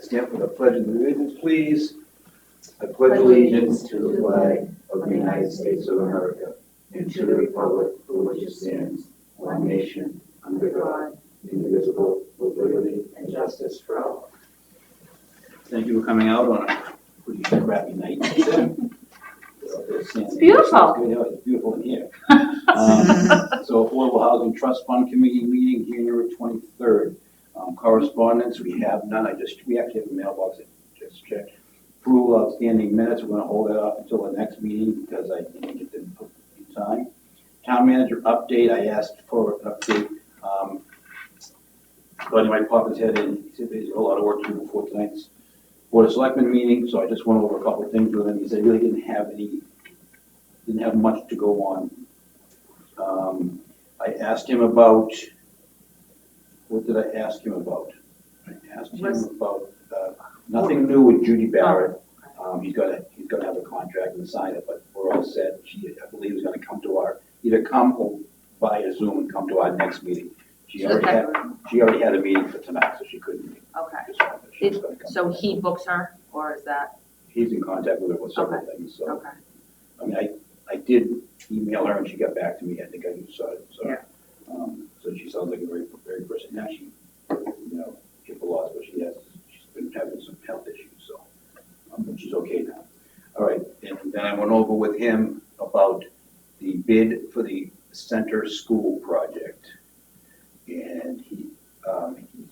Stand for the Pledge of Allegiance, please. I pledge allegiance to the flag of the United States of America and to the republic for which it stands, one nation, under God, indivisible, with liberty and justice for all. Thank you for coming out on a pretty crappy night. It's beautiful. It's beautiful in here. So Affordable Housing Trust Fund Committee meeting, January 23rd. Correspondence, we have none. We actually have a mailbox that just checked. Approval of outstanding minutes, we're gonna hold that off until the next meeting because I didn't get them put in time. Town manager update, I asked for an update. Buddy might pop his head in. He said there's a lot of work to do before tonight's Board of Selectmen meeting, so I just went over a couple of things with him. He said he really didn't have much to go on. I asked him about, what did I ask him about? I asked him about nothing new with Judy Barrett. He's gonna have a contract and sign it, but we're all set. I believe is gonna come to either come or via Zoom and come to our next meeting. She already had a meeting for tonight, so she couldn't make it. Okay. So he books her, or is that? He's in contact with her with several things, so. Okay. I mean, I did email her and she got back to me. I think I saw it, so. Yeah. So she sounds like a very, very person. Now she, she lost, but she's been having some health issues, so, but she's okay now. All right, and then I went over with him about the bid for the center school project. And he's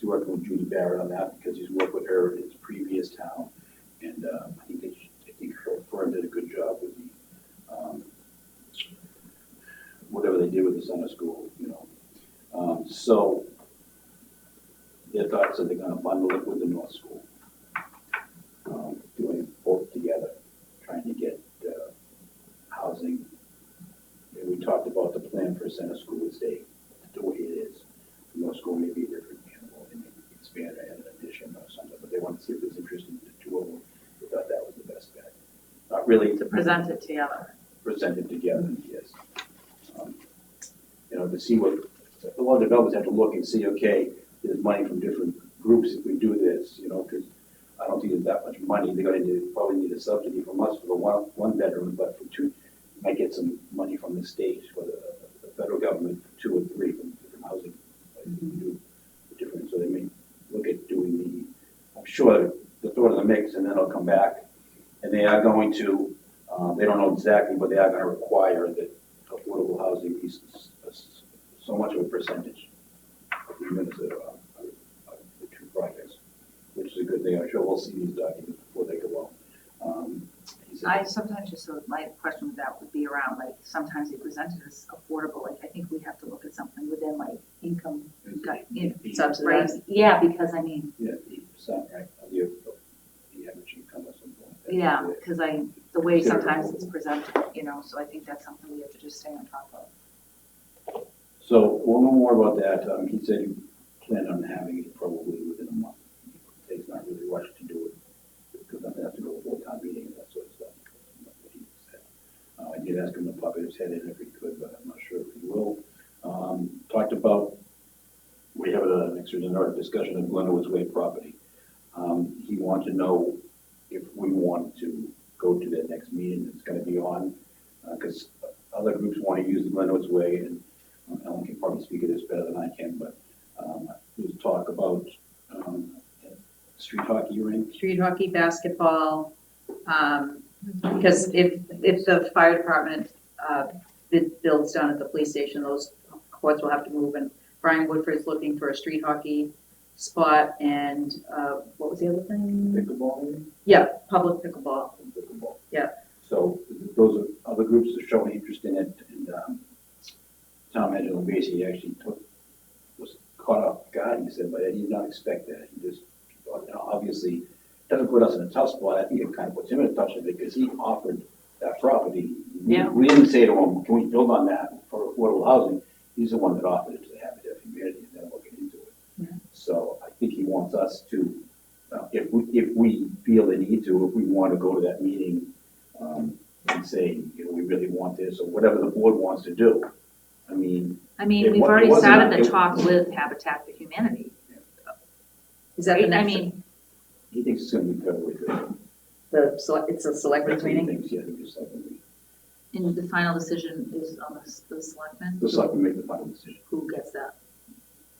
working with Judy Barrett on that because he's worked with her in his previous town. And I think her firm did a good job with the, whatever they did with the center school, So their thoughts are they're going to bundle it with the North School, doing both together, trying to get housing. And we talked about the plan for center school to stay the way it is. The North School may be a different animal, they may expand or add an addition or something, but they want to see if there's interest in the two of them. They thought that was the best bet. Not really To present it together. Present it together, yes. To see what, a lot of developers have to look and see, okay, there's money from different groups if we do this, because I don't think there's that much money. They're going to probably need a subsidy from us for the one bedroom, but for two, might get some money from the state for the federal government for 2 or 3 from different housing. Do different, so they may look at doing I'm sure they'll throw it in the mix and then it'll come back. And they are going to, they don't know exactly, but they are going to require that affordable housing be so much of a percentage of the units that are the 2 projects, which is a good thing. I'm sure we'll see these documents before they go out. I sometimes just, so my question with that would be around, sometimes they present it as affordable, I think we have to look at something within income. Subsidized. Yeah, because I mean. Yeah, 8%, right, of the average income or something like that. Yeah, because the way sometimes it's presented, so I think that's something we have to just stay on top of. So we'll know more about that. He said he planned on having it probably within a month. He's not really rushed to do it because nothing has to go before town meeting and that sort of stuff. That's what he said. I did ask him to pop his head in if he could, but I'm not sure if he will. Talked about, we have another discussion of Glenwood's Way property. He wanted to know if we want to go to that next meeting that's going to be on, because other groups want to use the Glenwood's Way, and Ellen can probably speak of this better than I can, but there's talk about street hockey rink. Street hockey, basketball, because if the fire department builds down at the police station, those courts will have to move, and Brian Woodford's looking for a street hockey spot, and what was the other thing? Pickleball, maybe? Yeah, public pickleball. Pickleball. Yeah. So those are other groups that are showing interest in it, and Tom Angelo Basie actually was caught off guard. He said, but I did not expect that. He just thought, obviously, doesn't put us in a tough spot. I think it kind of puts him in a tough spot because he offered that property. Yeah. We didn't say to him, can we build on that for affordable housing? He's the one that offered it to the Habitat for Humanity, and then looking into it. Yeah. So I think he wants us to, if we feel the need to, if we want to go to that meeting and say, we really want this, or whatever the board wants to do. I mean, we've already started the talk with Habitat for Humanity. Is that the I next? mean, He thinks it's gonna be February 3rd. It's a selectmen's He meeting? thinks, yeah, he just like, And the final decision is on the selectmen? the selectmen make the final decision. Who gets that?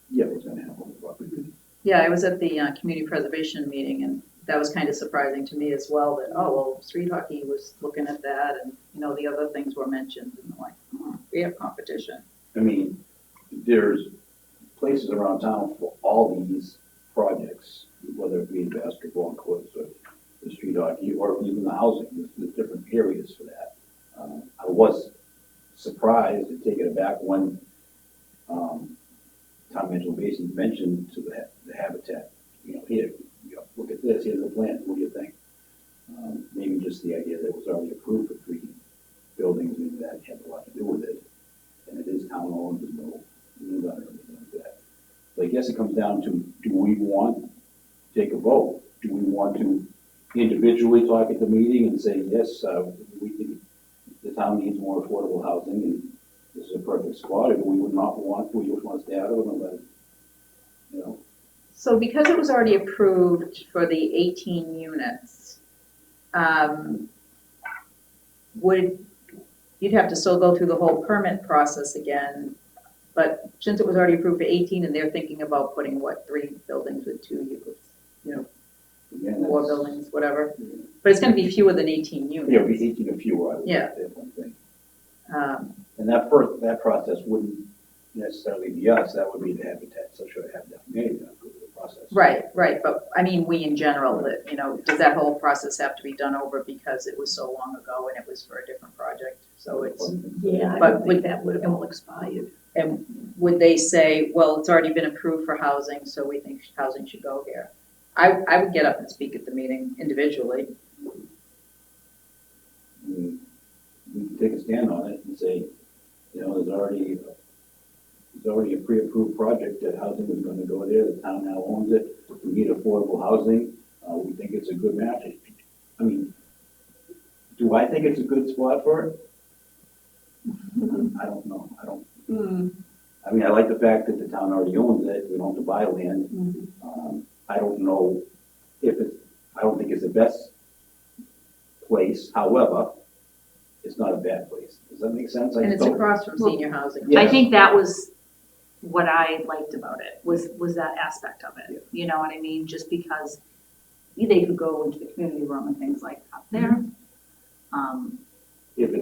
Yeah, it's gonna happen, probably. Yeah, I was at the community preservation meeting, and that was kind of surprising to me as well, that, oh, well, street hockey was looking at that, and, the other things were mentioned, and I'm like, we have competition. I mean, there's places around town for all these projects, whether it be basketball courts or the street hockey, or even the housing, there's different areas for that. I was surprised and taken aback when, Tom Angelo Basin mentioned to the Habitat, here, look at this, here's the plan, what do you think? Maybe just the idea that it was already approved for 3 buildings, maybe that had a lot to do with it. And it is town owned, there's no liens on it or anything like that. So I guess it comes down to, do we want to take a vote? Do we want to individually talk at the meeting and say, yes, we think the town needs more affordable housing and this is a perfect spot, or we would not want, we just want to stay out of it and let it, So because it was already approved for the 18 units, you'd have to still go through the whole permit process again, but since it was already approved for 18 and they're thinking about putting, 3 buildings with 2 units, again, 4 buildings, whatever, but it's gonna be fewer than 18 Yeah, it'd be units. 18 or fewer, I would Yeah. say, one thing. Um, And that process wouldn't necessarily be us, that would be the Habitat, Social Habitat Committee that go through the process. Right, but I mean, we in general, that, does that whole process have to be done over because it was so long ago and it was for a different project? So it's, Yeah, I But don't think that would have all expired. and would they say, well, it's already been approved for housing, so we think housing should go here? I would get up and speak at the meeting individually. I mean, we can take a stand on it and say, there's already a pre-approved project that housing is gonna go there, the town now owns it, we need affordable housing, we think it's a good match. I mean, do I think it's a good spot for it? I don't know, I mean, I like the fact that the town already owns it, we don't have to buy land. I don't know I don't think it's the best place, however, it's not a bad place. Does that make sense? And it's across from senior housing. Yeah. I think that was what I liked about it, was that aspect of it. You know what I mean? Just because they could go into the community room and things like up there. If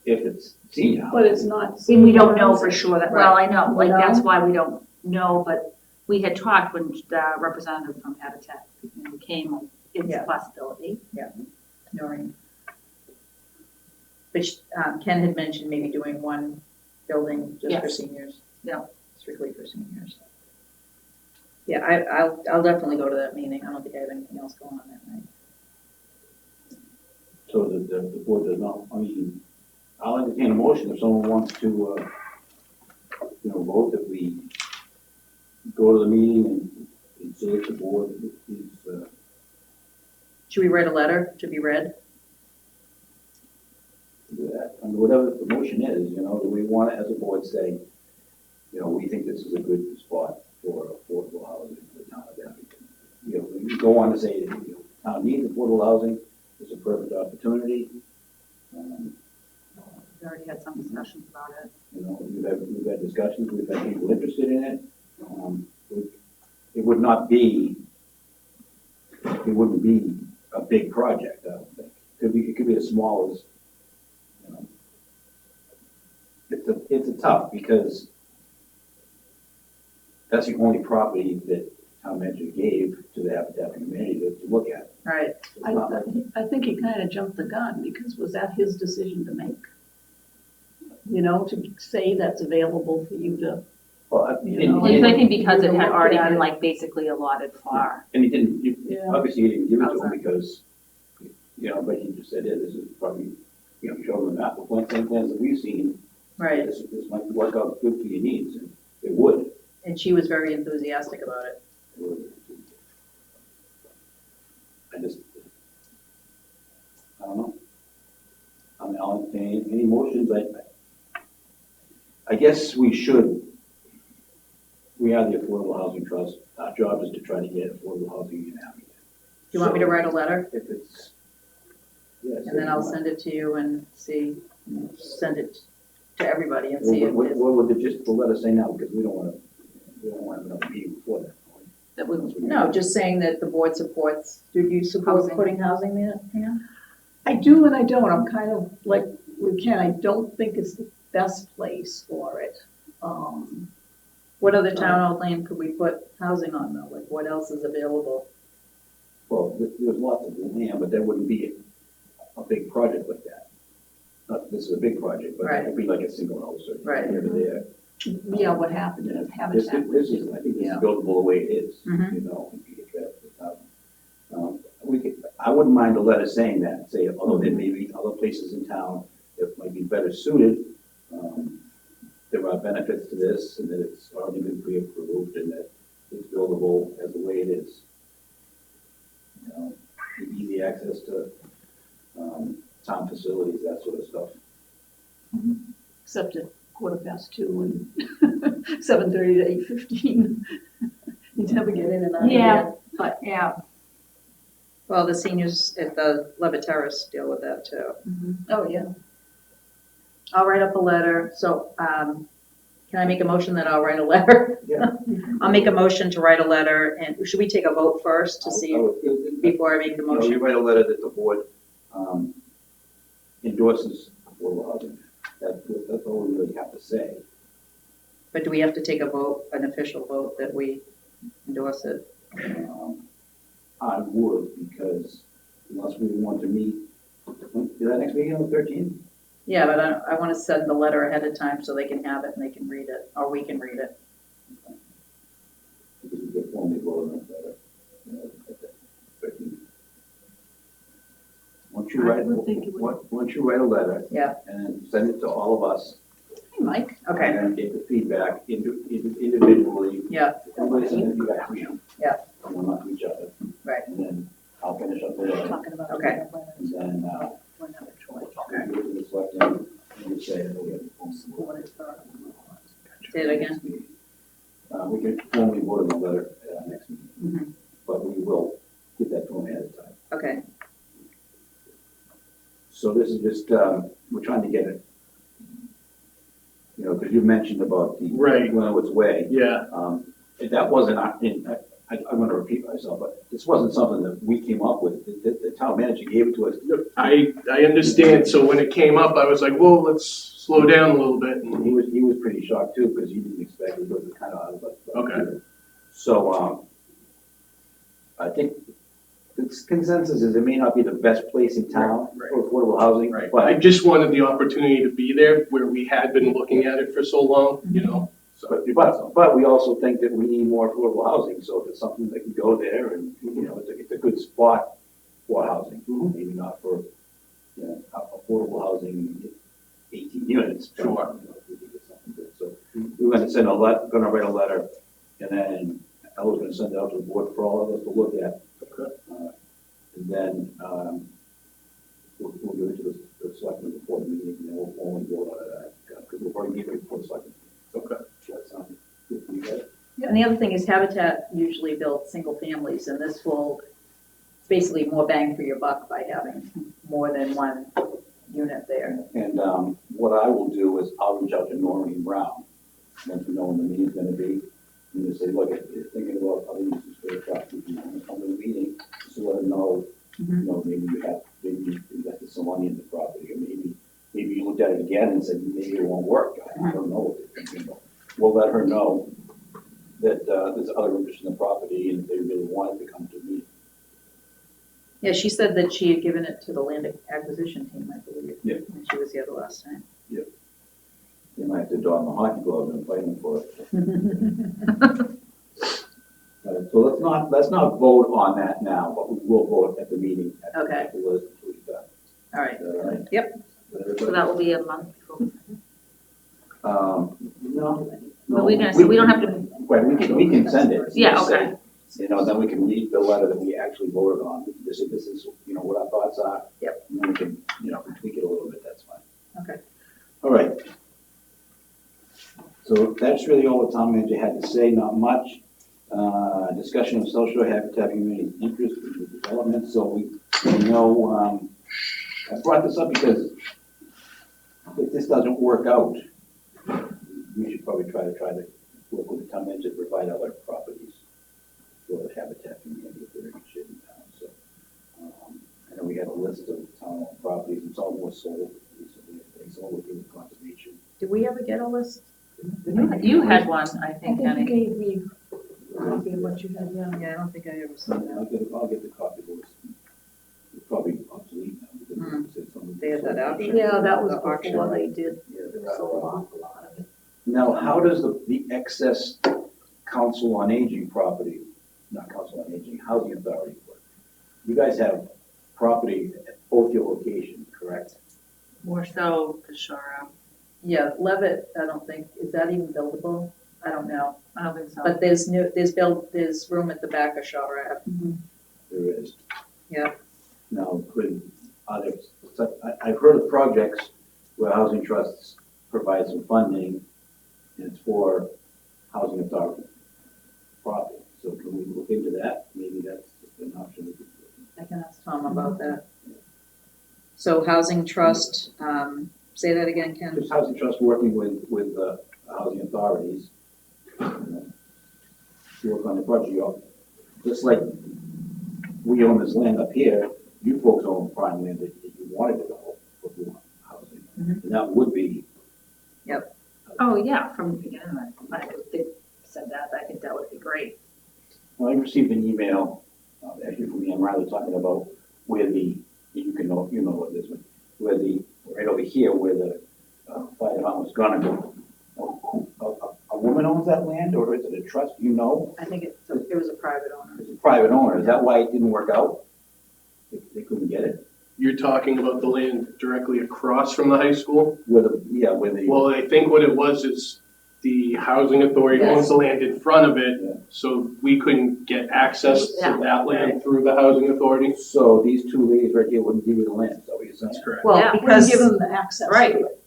it's senior housing. But it's not. And we don't know for sure that, well, I know, like, No. that's why we don't know, but we had talked when the representative from Habitat came, it's Yeah. a possibility. Noreen. But Ken had mentioned maybe doing one building just for Yes. seniors. Yeah. Strictly for seniors. Yeah, I'll definitely go to that meeting. I don't think I have anything else going on that night. So the board does not, I mean, I'll entertain a motion if someone wants to, vote that we go to the meeting and see if the board is, Should we write a letter to be read? do that. I mean, whatever the motion is, do we want to, as a board, say, we think this is a good spot for affordable housing for the town of Abington. We go on to say, town needs affordable housing, it's a perfect opportunity. We already had some discussions about it. We've had discussions, we've had people interested in it. It wouldn't be a big project, I don't think. It could be as small as, it's a tough, because that's the only property that town manager gave to the Habitat Committee to look at. Right. It's not like- I think he kind of jumped the gun, because was that his decision to make? To say that's available for you to, Well, I think because it had already Yeah. been like basically allotted for. And he didn't, Yeah. obviously he didn't give it to him Outside. because, but he just said, this is probably, show them that, the same plans that we've seen. Right. This might work out good for your needs, and it would. And she was very enthusiastic about it. It would. I don't know. I mean, I'll entertain any motions, I guess we are the Affordable Housing Trust, our job is to try to get affordable housing in Abington. you want me to write a letter? If it's, yes. And then I'll send it to you and send it to everybody and see if What it's. would the letter say now, because we don't want another meeting before that. That was, No, just saying that the board supports, do you support Housing. putting housing there, Pam? I do and I don't. I'm kind of like with Ken, I don't think it's the best place for it. What other town-owned land could we put housing on though? Like what else is available? Well, there's lots of land, but there wouldn't be a big project like that. Not, this is a big project, but it would be like a single house or Right. here to there. Yeah, what happened in This Habitat. is, I think this is Yeah. buildable the way it is, Mhm. you know, if you get that. I wouldn't mind a letter saying that, say, although there may be other places in town that might be better suited, there are benefits to this, and that it's already been pre-approved, and that it's buildable as the way it is. You know, easy access to, town facilities, that sort of stuff. Except at 2:15 and 7:30 to 8:15. You never get in and out of there. Yeah, but, yeah. Well, the seniors at the Levitt Terrace deal with that too. Oh, yeah. I'll write up a letter, so, can I make a motion that I'll write a letter? Yeah. I'll make a motion to write a letter, and should we take a vote first to see, before I make the You motion? write a letter that the board endorses affordable housing. That's all we really have to say. But do we have to take a vote, an official vote that we endorse it? I would, because unless we want to meet, is that next meeting on the 13th? Yeah, but I want to send the letter ahead of time so they can have it and they can read it, or we can read it. Because we get formally voted on that, at the 13th. Once you I write, would think it would. once you write a letter. Yeah. And send it to all of us. Hey, Mike. Okay, And get the feedback individually. yeah, Everybody send it back to you. Yeah. And we'll not to each other. right, And then I'll finish up the letter. Talking about. Okay. And then, We're not a choice. we'll go to the selectmen and we say, oh, we have a phone call. What is the- say it again. We can formally vote on the letter at our next meeting, Mhm. but we will get that to them ahead of time. Okay, So this is just, we're trying to get it, you know, because you mentioned about the Right. Glenwood's Way. Yeah, That wasn't, I'm gonna repeat myself, but this wasn't something that we came up with. The town manager gave it to us. I understand. So when it came up, I was like, whoa, let's slow down a little bit. And he was pretty shocked too, because he didn't expect it, was kind of out of left. Okay. So, I think the consensus is it may not be the best place in town Right. for affordable housing, Right. I but, just wanted the opportunity to be there where we had been looking at it for so long, you know? So, but we also think that we need more affordable housing, so if it's something that can go there and, you know, it's a good spot for housing. Mhm. Maybe not for, you know, affordable housing, 18 units. but, Sure. you know, if we can get something good. So we're gonna write a letter, and then I was gonna send it out to the board for all of us to look at. Okay. And then, we'll give it to the selectmen before the meeting, and then we'll formally vote on it, because we'll already give it before the selectmen. Okay. That sounds good for you guys? and the other thing is Habitat usually builds single families, and this will, it's basically more bang for your buck by having more than one unit there. And what I will do is I'll reach out to Noreen Brown, once we know when the meeting's gonna be, and just say, look, if you're thinking about other uses for the property, you want to come to the meeting, just let them know, you know, maybe you invested some money in the property, or maybe you looked at it again and said, maybe it won't work, I don't know what they're thinking, but we'll let her know that there's other interest in the property, and if they really wanted to come to the meeting. Yeah, she said that she had given it to the land acquisition team, I believe. Yeah. When she was here the last time. They might have to don the hockey gloves and fight them for it. So let's not vote on that now, but we will vote at the meeting. Okay. After the list is done. All right, Is that all right? Yep. So that will be a month before. No. But we're gonna say, we don't have to, Right, we can send it. Yeah, Just say, okay. You know, then we can read the letter that we actually voted on. This is, you know, what our thoughts are. Yep. And then we can, you know, tweak it a little bit, that's fine. okay. All right. So that's really all the town manager had to say, not much. discussion of social habitat community interest in the development, so we know, I brought this up because if this doesn't work out, we should probably try to work with the town manager to provide other properties for the habitat community if they're interested in town, so. I know we had a list of town-owned properties, and some were sold recently, some were given conservation. Did we ever get a list? You had one, I I think, think you Kenny. gave me a copy of what you had, yeah. Yeah, I don't think I ever saw that. I'll get the copy list. It's probably obsolete now. because it's some of the They had that sold. option. Yeah, that was The auction, before right? they did, Yeah, there are sold a lot. off a lot of it. Now, how does the excess council on aging property, not council on aging, housing authority work? You guys have property at both your locations, correct? More so, Kashara. Yeah, Levitt, I don't think, is that even buildable? I don't know. I don't think so. But there's room at the back of Shaw Ave. There is. Yeah. Now, I've heard of projects where housing trusts provide some funding, and it's for housing authority property. So can we look into that? Maybe that's an option. I can ask Tom about that. So housing trust, say that again, Ken? Just housing trust working with housing authorities. To work on the project. Just like we own this land up here, you folks own prime land that you wanted to develop for housing. Mhm. And that would be. Oh, yeah, from the beginning, I could think, said that, I think that would be great. Well, I received an email, actually from Ian Riley, talking about where you know what this is, where right over here, where the fire department was gonna go. A woman owns that land, or is it a trust, you know? I think it was a private owner. It's a private owner, is that why it didn't work out? They couldn't get it? You're talking about the land directly across from the high school? Where the. Well, I think what it was is the housing authority owns the land in front of Yeah. it, so we couldn't get access Yeah. to that land through the housing authority. So these two ladies right here wouldn't give you the land, is that what you're saying? That's correct. Well, Yeah. Wouldn't because, give them the access to right. it.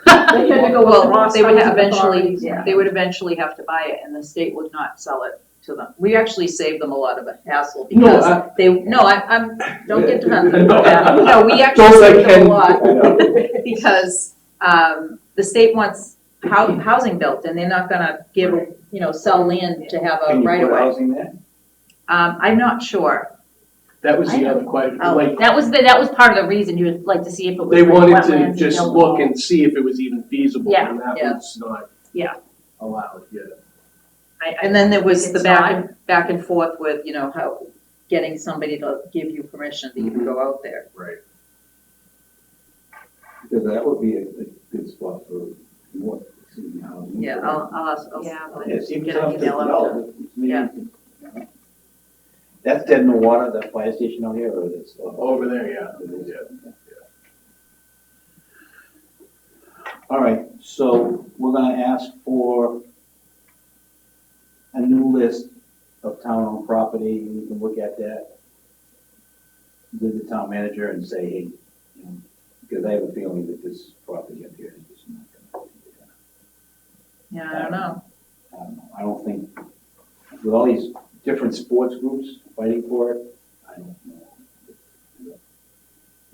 They had to go across they would housing eventually, authorities. Yeah. they would eventually have to buy it, and the state would not sell it to them. We actually saved them a lot of a hassle, because I'm, don't get defensive about that. No, we actually saved them a lot, I know. because, the state wants housing built, and they're not gonna sell land to have a Can you right put of way. housing there? I'm not sure. That was the other question, Oh. like, That was part of the reason you would like to see if it was. they wanted wetlands to and just buildable. look and see if it was even feasible, Yeah. and that Yeah. was not Yeah. allowed, yeah. And then there was It's the not. back and forth with, how, getting somebody to give you permission to even go out there. Right. Because that would be a good spot for more senior housing. Yeah, I'll Yeah, but Yeah, it seems get an tough to email out develop. Maybe Yeah. you can- That's dead in the water, that fire station out here, or is it still? Over there, yeah. It is? Yeah. All right, so we're gonna ask for a new list of town-owned property, we can look at that with the town manager and say, hey, because I have a feeling that this property up here is just not gonna. Yeah, I don't know. I don't know, I don't think, with all these different sports groups fighting for it, I don't know.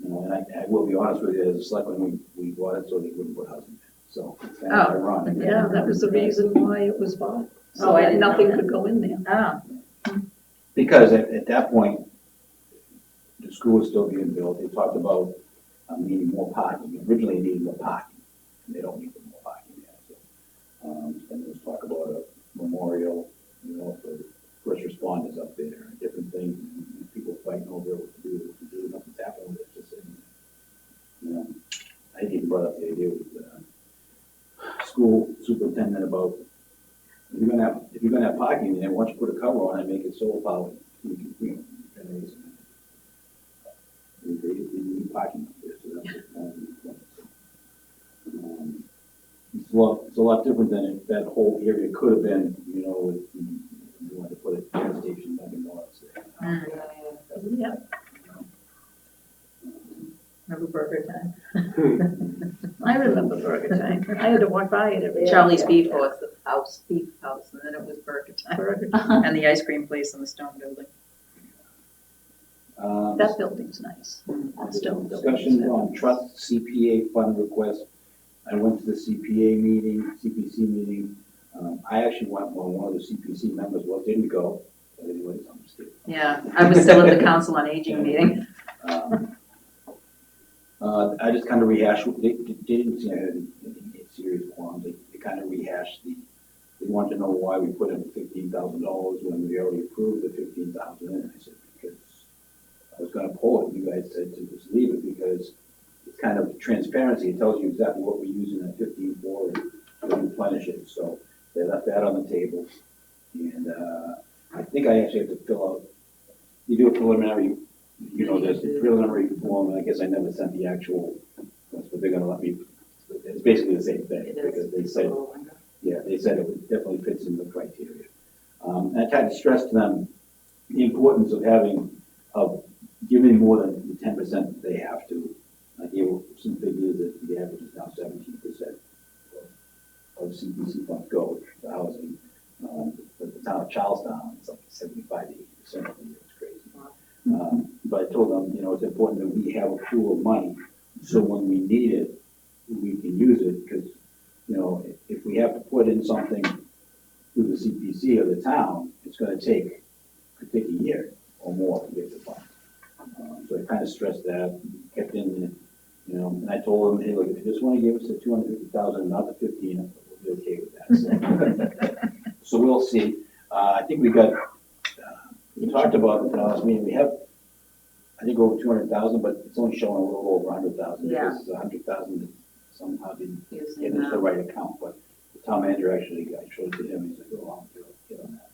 And I will be honest with you, as a selectman, we bought it so they wouldn't put housing in it, so it's kind of ironic. Yeah, that was the reason why it was bought, so Oh, I that didn't know nothing that. could go in there. Oh, Because at that point, the school was still being built, they talked about needing more parking, originally it needed more parking, and they don't need more parking there, so. And there was talk about a memorial, for first responders up there, and different things, and people fighting over what to do, nothing's happening with it, just sitting there. I even brought up the idea with the school superintendent about, if you're gonna have parking there, why don't you put a cover on it and make it solar powered? You can, generate some. We agree, we need parking up there, so that's kind of the point. It's a lot different than if that whole area could have been, if you wanted to put a gas station like in Norris there. Yeah, remember Burger Time? I remember Burger Time. I had to walk by it every day. Charlie's Beef was the beef house, and then it was Burger Perfect. And the ice cream place in the stone building. That building's nice. That stone building's Discussion nice. on trust CPA fund request. I went to the CPA meeting, CPC meeting. I actually went when one of the CPC members didn't go, but anyways, I'm just kidding. Yeah, I was still at the Council on Aging meeting. I just kind of rehashed, they didn't see any serious qualms, they kind of rehashed they wanted to know why we put in $15,000 when we already approved the $15,000, and I said, because I was gonna pull it, you guys said to just leave it, because it's kind of transparency, it tells you exactly what we're using that 15 for, and to replenish it, so they left that on the table, and, I think I actually have to fill out, you do a preliminary, there's the preliminary form, and I guess I never sent the actual, but they're gonna let me, it's basically the same thing, because they said, yeah, they said it definitely fits in the criteria. And I tried to stress to them the importance of giving more than the 10% that they have to. I gave some figures that the average is now 17% of CPC funds go to housing. But the town of Charlestown, it's like 75 to 80% of the year, it's crazy. But I told them, it's important that we have a pool of money, so when we need it, we can use it, because, if we have to put in something through the CPC or the town, it's gonna could take a year or more to get the funds. So I kind of stressed that, kept in there, and I told them, hey, look, if you just wanna give us the 250,000, not the 15, we'll be okay with that. So we'll see. I think we talked about it in the last meeting, we have, I think, over 200,000, but it's only showing a little over 100,000, Yeah. because 100,000 that somehow didn't Using get into the that. right account, but the town manager actually, I showed it to him, he's like, oh, I'll get on that,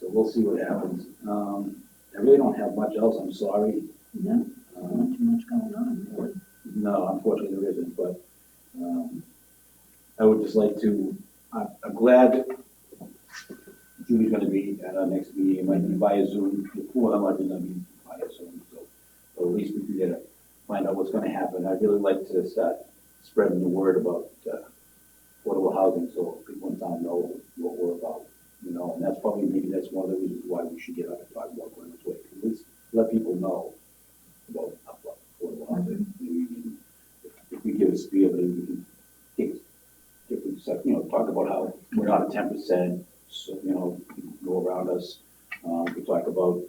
so we'll see what happens. I really don't have much else, I'm sorry. No, not too much going on, really. No, unfortunately there isn't, but, I would just like to, I'm glad Julie's gonna be at our next meeting, it might be via Zoom, the four of them are gonna be via Zoom, so at least we can find out what's gonna happen. I'd really like to start spreading the word about affordable housing, so people in town know what we're about, and that's maybe that's one of the reasons why we should get out and talk about going this way, at least let people know about affordable housing. Maybe if we give a spiel, maybe we can take different stuff, talk about how we're not at 10%, so, people go around us. We talk about,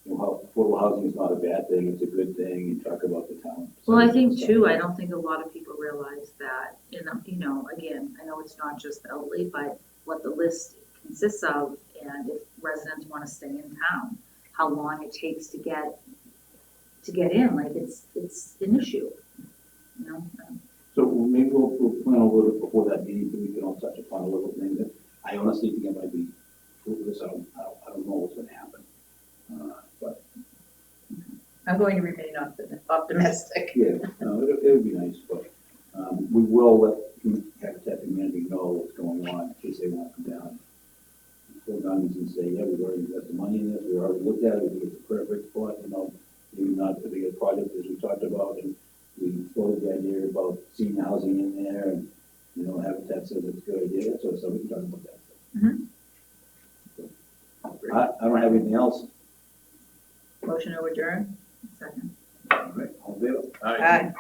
how affordable housing is not a bad thing, it's a good thing, and talk about the town. Well, I think too, I don't think a lot of people realize that, again, I know it's not just the outlay, but what the list consists of, and if residents want to stay in town, how long it takes to get in, like, it's an issue, So maybe we'll plan a little bit before that meeting, so we can all touch upon a little thing that I honestly think it might be fruitless. I don't know what's going to happen. But I'm going to remain optimistic. yeah, it would be nice, but we will let Habitat community know what's going on in case they want to come down. Pull guns and say, yeah, we've already got the money in this, we already looked at it, we think it's a perfect spot, maybe not the biggest project as we talked about, and we floated the idea about senior housing in there, and, Habitat says it's a good idea, so we can talk about that. Mhm. I don't have anything else. Motion to adjourn? second. All right, all in favor? Aye.